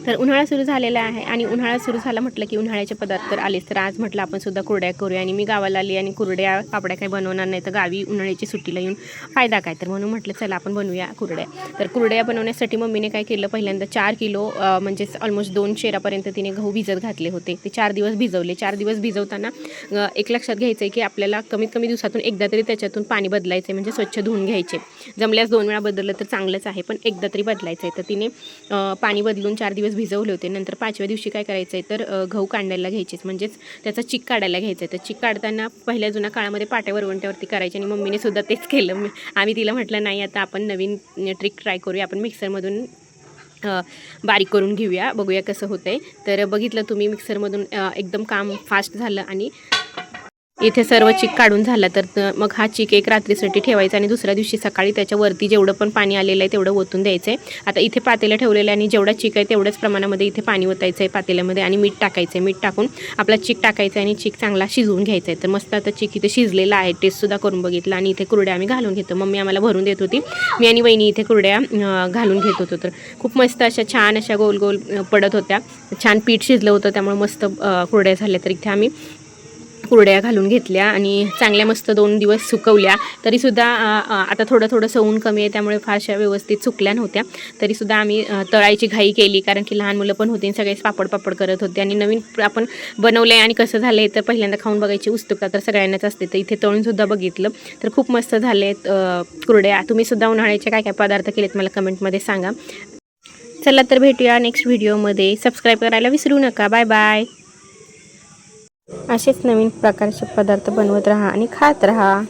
तर उन्हाळा सुरू झालेला आहे आणि उन्हाळा सुरू झाला म्हटलं की उन्हाळ्याचे पदार्थ तर आलेच. तर आज म्हटलं आपण सुद्धा कुरड्या करूया आणि मी गावाला आली आणि कुरड्या पापड्या काही बनवणार नाही तर गावी उन्हाळ्याची सुट्टीला येऊन फायदा काय, तर म्हणून म्हटलं चला आपण बनवूया कुरड्या. तर कुरड्या बनवण्यासाठी मम्मीने काय केलं, पहिल्यांदा 4 किलो म्हणजेच ऑलमोस्ट 2 शेरापर्यंत तिने गहू भिजत घातले होते. ते 4 दिवस भिजवले. 4 दिवस भिजवताना एक लक्षात घ्यायचं आहे की आपल्याला कमीत कमी दिवसातून एकदा तरी त्याच्यातून पाणी बदलायचं आहे, म्हणजे स्वच्छ धुवून घ्यायचे. जमल्यास 2 वेळा बदललं तर चांगलंच आहे, पण एकदा तरी बदलायचं आहे. तर तिने पाणी बदलून 4 दिवस भिजवले होते. नंतर 5व्या दिवशी काय करायचं आहे तर गहू काढायला घ्यायचेच, म्हणजेच त्याचा चिक काढायला घ्यायचा आहे. तर चिक काढताना पहिल्या जुन्या काळामध्ये पाट्या वरवंट्यावरती करायचे आणि मम्मीने सुद्धा तेच केलं. आम्ही तिला म्हटलं नाही आता आपण नवीन ट्रिक ट्राय करूया, आपण मिक्सरमधून बारीक करून घेऊया, बघूया कसं होतंय. तर बघितलं तुम्ही मिक्सरमधून एकदम काम फास्ट झालं आणि इथे सर्व चिक काढून झाला. तर मग हा चिक एक रात्रीसाठी ठेवायचा आणि दुसऱ्या दिवशी सकाळी त्याच्यावरती जेवढं पण पाणी आलेलं आहे तेवढं ओतून द्यायचं आहे. आता इथे पातेलं ठेवलेलं आहे आणि जेवढा चिक आहे तेवढ्याच प्रमाणामध्ये इथे पाणी ओतायचं आहे पातेल्यामध्ये आणि मीठ टाकायचं आहे. मीठ टाकून आपला चिक टाकायचा आहे आणि चिक चांगला शिजवून घ्यायचा आहे. तर मस्त आता चिक इथे शिजलेला आहे, टेस्टसुद्धा करून बघितलं आणि इथे कुरड्या आम्ही घालून घेतो. मम्मी आम्हाला भरून देत होती, मी आणि वहिनी इथे कुरड्या घालून घेत होतो. तर खूप मस्त अशा छान अशा गोल गोल पडत होत्या. छान पीठ शिजलं होतं त्यामुळे मस्त कुरड्या झाल्या. तर इथे आम्ही कुरड्या घालून घेतल्या आणि चांगल्या मस्त 2 दिवस सुकवल्या. तरीसुद्धा आता थोडं सवून कमी आहे त्यामुळे फारशा व्यवस्थित सुकल्या नव्हत्या. तरीसुद्धा आम्ही तळायची घाई केली, कारण की लहान मुलं पण होती, सगळेच पापड करत होते आणि नवीन आपण बनवलं आहे आणि कसं झालं आहे तर पहिल्यांदा खाऊन बघायची उत्सुकता तर सगळ्यांनाच असते. तर इथे तळूनसुद्धा बघितलं तर खूप मस्त झाले आहेत कुरड्या. तुम्हीसुद्धा उन्हाळ्याचे काय काय पदार्थ केलेत मला कमेंटमध्ये सांगा. चला तर भेटूया नेक्स्ट व्हिडिओमध्ये. सबस्क्राईब करायला विसरू नका. Bye bye. असेच नवीन प्रकारचे पदार्थ बनवत राहा आणि खात राहा.